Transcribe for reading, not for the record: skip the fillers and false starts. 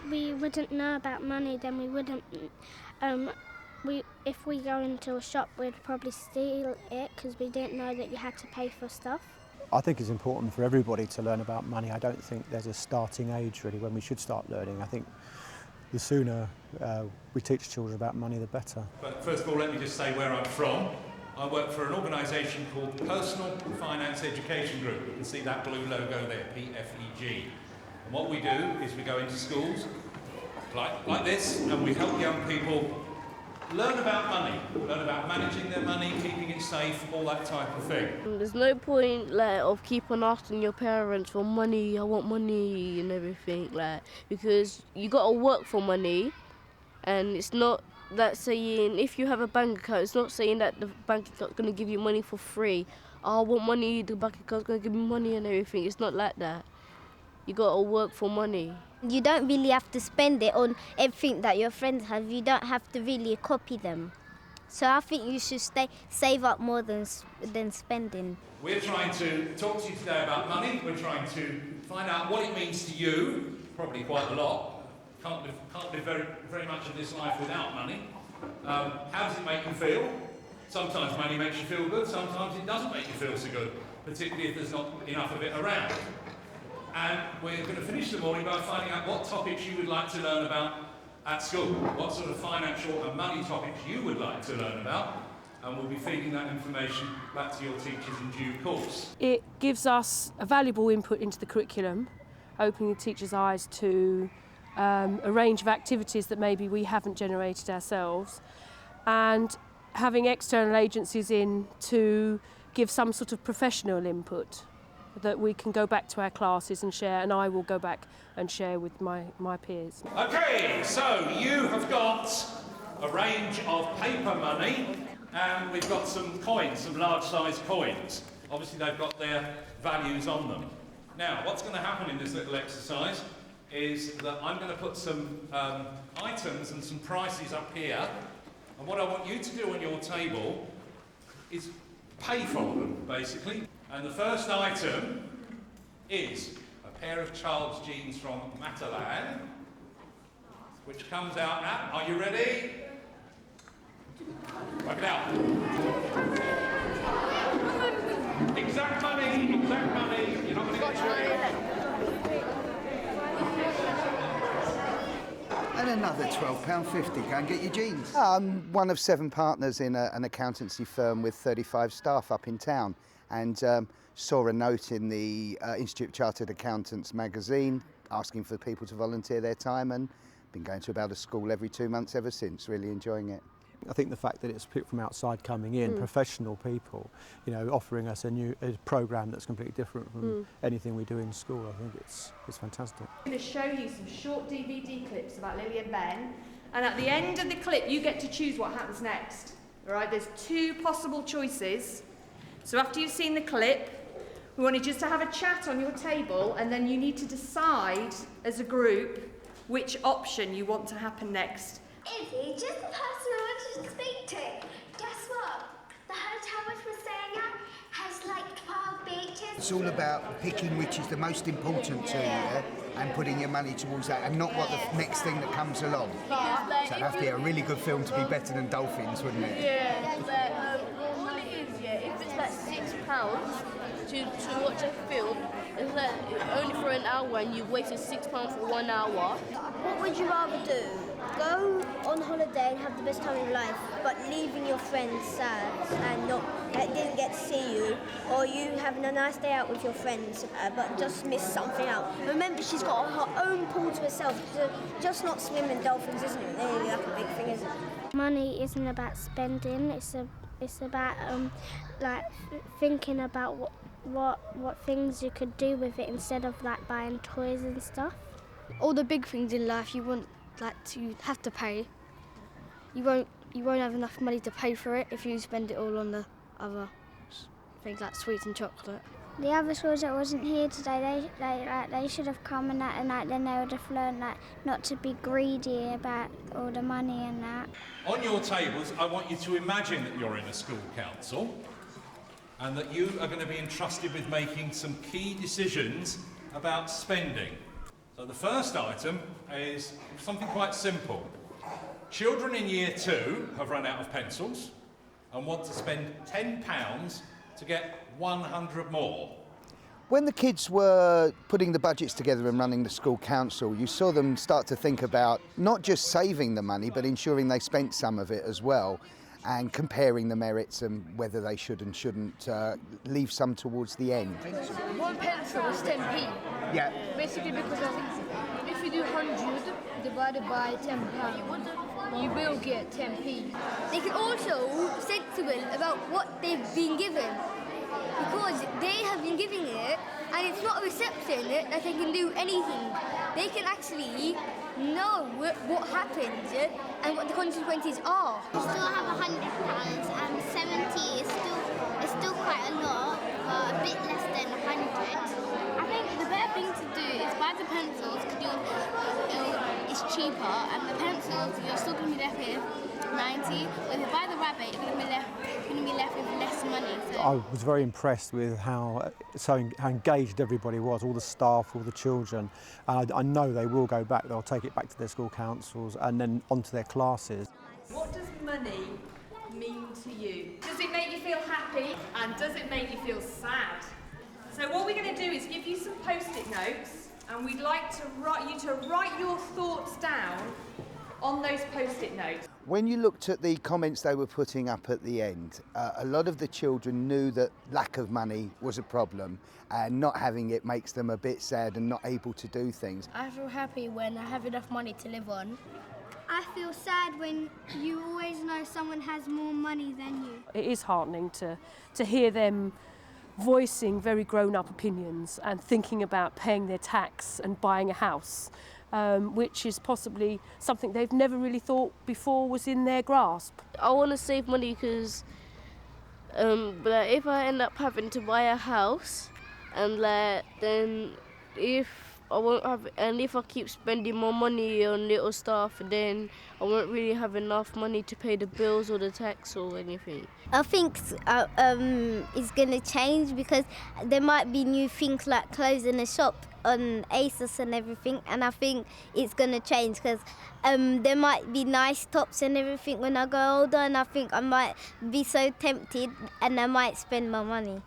we wouldn't know about money, then we wouldn't. If we go into a shop, we'd probably steal it because we didn't know that you had to pay for stuff. I think it's important for everybody to learn about money. I don't think there's a starting age really when we should start learning. I think the sooner we teach children about money, the better. But first of all, let me just say where I'm from. I work for an organisation called Personal Finance Education Group. You can see that blue logo there, pfeg. And what we do is we go into schools like this, and we help young people learn about money, learn about managing their money, keeping it safe, all that type of thing. There's no point of keep on asking your parents for money, I want money and everything, because you got to work for money, and it's not that saying if you have a bank account, it's not saying that the bank account's going to give you money for free. Oh, I want money, the bank account's going to give me money and everything. It's not like that. You got to work for money. You don't really have to spend it on everything that your friends have. You don't have to really copy them. So I think you should save up more than spending. We're trying to talk to you today about money. We're trying to find out what it means to you, probably quite a lot. Can't live very much of this life without money. How does it make you feel? Sometimes money makes you feel good, sometimes it doesn't make you feel so good, particularly if there's not enough of it around. And we're going to finish the morning by finding out what topics you would like to learn about at school, what sort of financial and money topics you would like to learn about, and we'll be feeding that information back to your teachers in due course. It gives us a valuable input into the curriculum, opening the teachers' eyes to a range of activities that maybe we haven't generated ourselves, and having external agencies in to give some sort of professional input that we can go back to our classes and share, and I will go back and share with my peers. Okay, so you have got a range of paper money, and we've got some coins, some large-sized coins. Obviously they've got their values on them. Now, what's going to happen in this little exercise is that I'm going to put some items and some prices up here, and what I want you to do on your table is pay for them, basically. And the first item is a pair of Charles jeans from Matalan, which comes out at, are you ready? Work it out. Exact money, you're not going to get it. And another £12.50, go and get your jeans. I'm one of 7 partners in an accountancy firm with 35 staff up in town, and saw a note in the Institute of Chartered Accountants magazine asking for people to volunteer their time, and been going to about a school every 2 months ever since, really enjoying it. I think the fact that it's people from outside coming in, professional people, offering us a programme that's completely different from anything we do in school, I think it's fantastic. I'm going to show you some short DVD clips about Lily and Ben, and at the end of the clip you get to choose what happens next. All right, there's 2 possible choices. So after you've seen the clip, we want you just to have a chat on your table, and then you need to decide as a group which option you want to happen next. Izzy, just the person I wanted to speak to. Guess what? The hotel which we're staying at has like 12 beaches. It's all about picking which is the most important to you, and putting your money towards that, and not what the next thing that comes along. So it'd have to be a really good film to be better than Dolphins, wouldn't it? Yeah, but all it is, if it's like £6 to watch a film, it's like only for an hour and you've wasted £6 for 1 hour. What would you rather do? Go on holiday and have the best time of your life, but leaving your friends sad and that didn't get to see you, or you having a nice day out with your friends but just missed something out. Remember, she's got her own pool to herself, so just not swimming dolphins isn't really like a big thing, is it? Money isn't about spending, it's about thinking about what things you could do with it instead of like buying toys and stuff. All the big things in life you want to have to pay. You won't have enough money to pay for it if you spend it all on the other things like sweets and chocolate. The other schools that wasn't here today, they should have come and that, and then they would have learned not to be greedy about all the money and that. On your tables, I want you to imagine that you're in a school council and that you are going to be entrusted with making some key decisions about spending. So the first item is something quite simple. Children in year 2 have run out of pencils and want to spend £10 to get 100 more. When the kids were putting the budgets together and running the school council, you saw them start to think about not just saving the money, but ensuring they spent some of it as well, and comparing the merits and whether they should and shouldn't leave some towards the end. One pencil is 10p. Yeah. Basically because if you do 100 divided by £10, you will get 10p. They can also be sensible about what they've been given, because they have been giving it and it's not a reception that they can do anything. They can actually know what happened and what the consequences are. You still have £100 and 70 is still quite a lot, but a bit less than 100. I think the better thing to do is buy the pencils because it's cheaper, and the pencils you're still going to be left with 90. But if you buy the rabbit, you're going to be left with less money. So. I was very impressed with how engaged everybody was, all the staff, all the children. I know they will go back, they'll take it back to their school councils and then onto their classes. What does money mean to you? Does it make you feel happy, and does it make you feel sad? So what we're going to do is give you some post-it notes, and we'd like to write your thoughts down on those post-it notes. When you looked at the comments they were putting up at the end, a lot of the children knew that lack of money was a problem, and not having it makes them a bit sad and not able to do things. I feel happy when I have enough money to live on. I feel sad when you always know someone has more money than you. It is heartening to hear them voicing very grown-up opinions and thinking about paying their tax and buying a house, which is possibly something they've never really thought before was in their grasp. I want to save money because but if I end up having to buy a house, and then if I won't have, and if I keep spending more money on little stuff, then I won't really have enough money to pay the bills or the tax or anything. I think it's going to change because there might be new things like closing a shop on ASOS and everything, and I think it's going to change because there might be nice tops and everything when I go older, and I think I might be so tempted and I might spend my money.